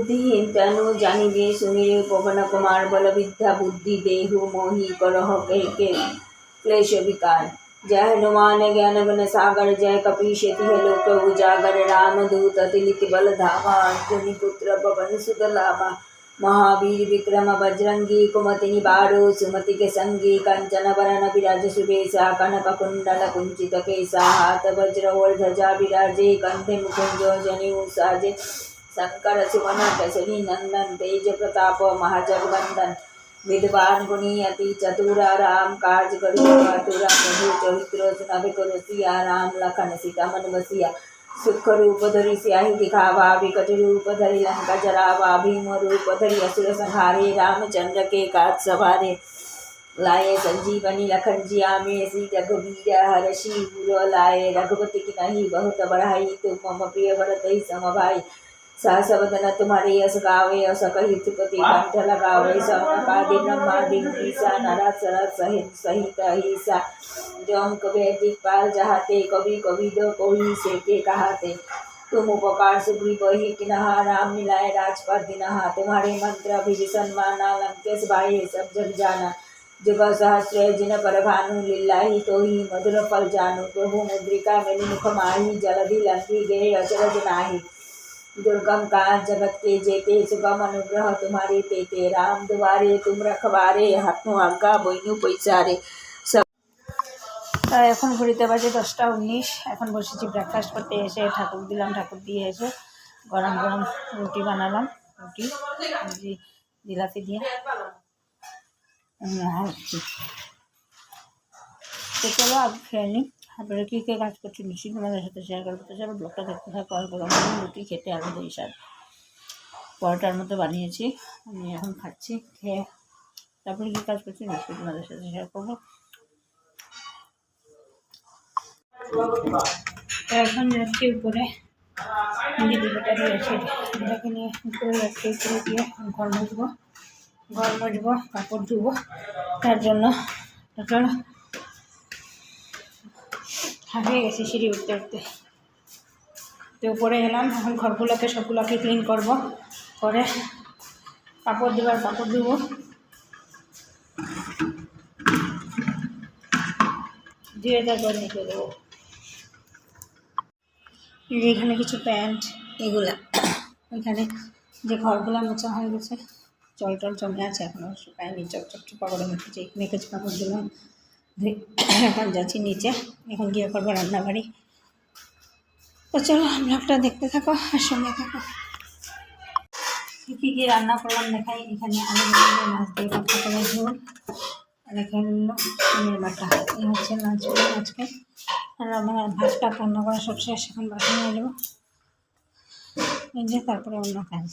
बुद्धिहीन तनु जानिबे सुनिरे पवन कुमार बल विद्या बुद्धि देहु मोहि करह के क्लेश विकार। जय हनुमान ज्ञान गुण सागर जय कपीश तिह लोक उजागर राम दूत अतिलित बल धामा अंजनी पुत्र पवन सुत लामा। महावीर विक्रम बजरंगी कुमति निवारो सुमति के संगी कंचन वरण विराज सुबेसा कनक कुंडल कुंचित केसा हाथ वज्र और ध्वजा विराजे कंठे मुकुंजो जनेऊ साजे। शंकर सुमन केसरी नंदन तेज प्रताप महाजगवंदन विद्वान गुणी अति चतुरा राम काज करिबे प्रभु चरित्र सुनाबे करो सिया राम लखन सीता मन बसिया। सुख रूप धरि सियाहि दिखावा विकट रूप धरि लंका जरावा भीम रूप धरि असुर संहारे रामचंद्र के काज सवारे। लाए संजीवनी लखन जियामे श्री रघुवीर हरषि उर लाए रघुपति की नहीं बहुत बढ़ाई तुम मम प्रिय भरत सम भाई। सहस वदन तुम्हारे यश गावे अस कहि त्रिपति कंठ लगावे सौनकादि ब्रह्मादि मुनीसा नारद सरद सहित अहिसा। जम कबे दिखपाल जहाते कवि कवि दो कोई से के कहाते। तुम उपकार सुग्रीव ही किनहा राम मिलाए राजपद दिनहा। तुम्हारे मंत्र विभीषण माना लंकेश भाई सब जग जाना। जुग सहस्र जिन पर भानु लीलाहि तोहि मधुर फल जानू। प्रभु मुद्रिका मेलि मुख माहि जलधि लंघि गए अचरज नाहि। दुर्गम काज जगत के जेते सुगम अनुग्रह तुम्हारे तेते। राम दुआरे तुम रखवारे हाथों आज्ञा बइनु पैसारे। এখন ঘড়িতে বাজে 10টা 19। এখন বসেছি ব্রেকফাস্ট করতে, এসে ঠাকুর দিলাম, ঠাকুর দিয়ে এসে গরম গরম রুটি বানালাম, রুটি জিলাপি দিয়ে হচ্ছে। তো চলো আগে খেয়ে নিই, তারপরে কী কে কাজ করছি নিশ্চয়ই তোমাদের সাথে শেয়ার করবো। তো চলো ব্লগটা দেখতে থাকো। আর গরম গরম রুটি খেতে আরও দেই স্বাদ। পরোটার মতো বানিয়েছি, আমি এখন খাচ্ছি। খেয়ে তারপরে কী কাজ করছি নিশ্চয়ই তোমাদের সাথে শেয়ার করবো। এখন যাচ্ছি উপরে, দিদিটা রয়েছে, এটাকে নিয়ে উপরে যাচ্ছি। উপরে গিয়ে ঘর মুছবো, কাপড় ধুবো, তার জন্য চলো হাঁপিয়ে গেছি সিঁড়ি উঠতে উঠতে। তো উপরে এলাম, এখন ঘরগুলোকে সবগুলোকে ক্লিন করব, করে কাপড় দেবার কাপড় ধুবো। ধুয়ে তারপর নিতে দেবো। এখানে কিছু প্যান্ট, এগুলা ওইখানে যে ঘরগুলো মোছা হয়ে গেছে, জল টল জমে আছে, এখন শুকায়নি, চকচকচপা করে মেখেছি কাপড় দিলাম। এখন যাচ্ছি নিচে, এখন গিয়ে করবো রান্নাবাড়ি। তো চলো ব্লগটা দেখতে থাকো আর সঙ্গে থাকো। কী কী রান্না করলাম দেখাই। এখানে আলু মাছ দিয়ে পাতা করে ঝোল, আর এখানে চিনের বাটা। এই হচ্ছে মাছগুলো আজকে। আর আমার ভাতটা রান্না করা সব শেষ, এখন বাসন নিয়ে নেবো, এই যে তারপরে অন্য কাজ।